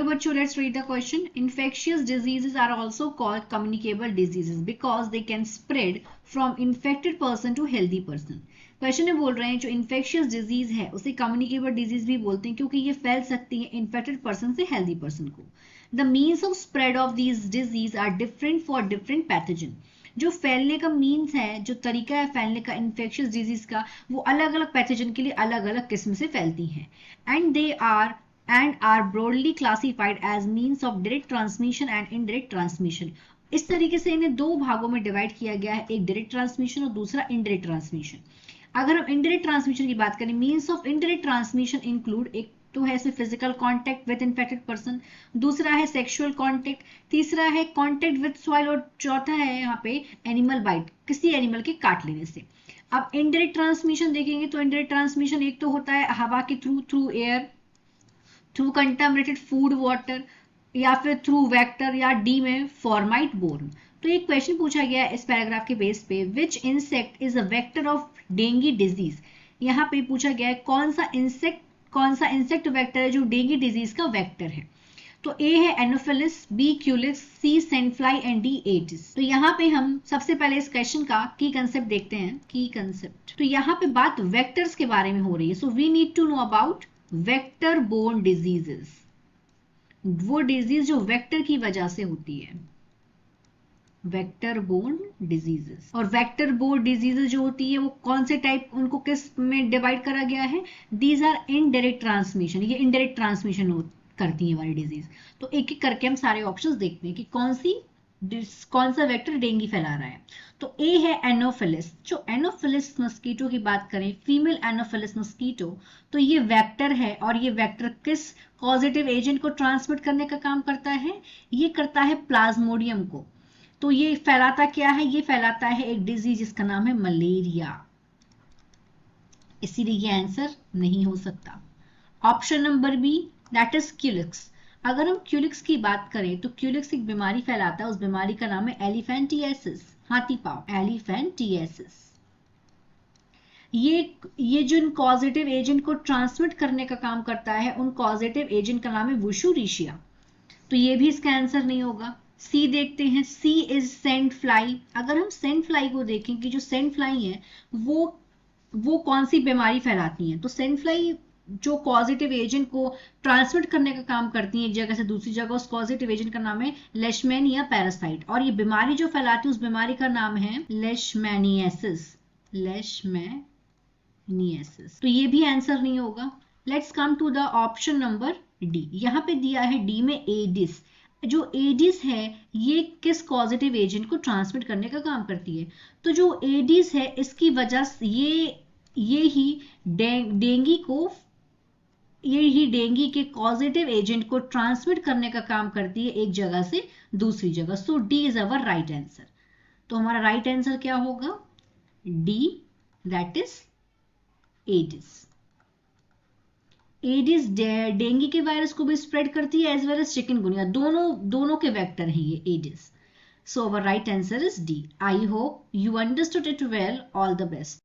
बच्चों, let's read the question. Infectious diseases are also called communicable diseases because they can spread from infected person to healthy person. Question में बोल रहे हैं जो infectious disease है उसे कम्युनिकेबल डिजीज भी बोलते हैं क्योंकि ये फैल सकती है इन्फेक्टेड पर्सन से हेल्दी पर्सन को. The means of spread of these disease are different for different pathogen. जो फैलने का मीन्स है, जो तरीका है फैलने का इन्फेक्शियस डिजीज का, वो अलग अलग पैथोजन के लिए अलग अलग किस्म से फैलती हैं. and are broadly classified as means of direct transmission and indirect transmission. इस तरीके से इन्हें दो भागों में डिवाइड किया गया है, एक डायरेक्ट ट्रांसमिशन और दूसरा इनडायरेक्ट ट्रांसमिशन. अगर हम इनडायरेक्ट ट्रांसमिशन की बात करें, means of indirect transmission include, एक तो है physical contact with infected person, दूसरा है सेक्सुअल कांटेक्ट, तीसरा है कांटेक्ट विद सॉइल और चौथा है यहाँ पे एनिमल बाइट, किसी एनिमल के काट लेने से. अब इनडायरेक्ट ट्रांसमिशन देखेंगे तो इनडायरेक्ट ट्रांसमिशन एक तो होता है हवा के through air, through contaminated food water, या फिर थ्रू वेक्टर, या डी में फॉर्माइट बोर्न. तो एक क्वेश्चन पूछा गया है इस पैराग्राफ के बेस पे, विच insect is a vector of dengue disease. यहाँ पे पूछा गया है कौन सा इंसेक्ट वेक्टर है जो डेंगू डिजीज का वेक्टर है. तो ए है anopheles, B culex, C sandfly and D aedes. तो यहाँ पे हम सबसे पहले इस क्वेश्चन का की कंसेप्ट देखते हैं. की कंसेप्ट, तो यहाँ पे बात वेक्टर्स के बारे में हो रही है. So we need to know about vector borne diseases. वो डिजीज जो वेक्टर की वजह से होती है, वेक्टर बोर्न डिजीजेस. और वेक्टर बोर्न डिजीजेस जो होती है वो कौन से टाइप, उनको किस में डिवाइड करा गया है? These are indirect transmission. ये इनडायरेक्ट ट्रांसमिशन करती है वाली डिजीज. तो एक एक करके हम सारे ऑप्शंस देखते हैं कि कौन सा वेक्टर डेंगू फैला रहा है. तो ए है एनोफिलिस. जो एनोफिलिस मस्कीटो की बात करें, फीमेल एनोफिलिस मस्कीटो, तो ये वेक्टर है. और ये वेक्टर किस कॉजेटिव एजेंट को ट्रांसमिट करने का काम करता है? ये करता है प्लाज्मोडियम को. तो ये फैलाता क्या है? ये फैलाता है एक डिजीज जिसका नाम है मलेरिया. इसीलिए ये आंसर नहीं हो सकता. Option number B, that is culex. अगर हम क्यूलिक्स की बात करें तो क्यूलिक्स एक बीमारी फैलाता है, उस बीमारी का नाम है एलिफेंटियासिस, हाथी पांव, एलिफेंटियासिस. ये जो इन पॉजिटिव एजेंट को ट्रांसमिट करने का काम करता है, उन पॉजिटिव एजेंट का नाम है वुशुरिशिया. तो ये भी इसका आंसर नहीं होगा. सी देखते हैं. सी इज सेंड फ्लाई. अगर हम सेंड फ्लाई को देखें कि जो सेंड फ्लाई है वो कौन सी बीमारी फैलाती हैं, तो सेंड फ्लाई जो पॉजिटिव एजेंट को ट्रांसमिट करने का काम करती है एक जगह से दूसरी जगह, उस पॉजिटिव एजेंट का नाम है लेशमैनिया पैरासाइट. और ये बीमारी जो फैलाती है उस बीमारी का नाम है लेशमैनियासिस. तो ये भी आंसर नहीं होगा. Let's come to the option number D. यहाँ पे दिया है डी में एडिस. जो एडिस है ये किस पॉजिटिव एजेंट को ट्रांसमिट करने का काम करती है? तो जो एडिस है इसकी वजह से ये ही डेंगू के पॉजिटिव एजेंट को ट्रांसमिट करने का काम करती है एक जगह से दूसरी जगह. So D is our right answer. तो हमारा राइट आंसर क्या होगा? D, that is Aedes. Aedes dengue के वायरस को भी स्प्रेड करती है एज वेल एज चिकनगुनिया. दोनों के वेक्टर हैं ये Aedes. So our right answer is D. I hope you understood it well. All the best.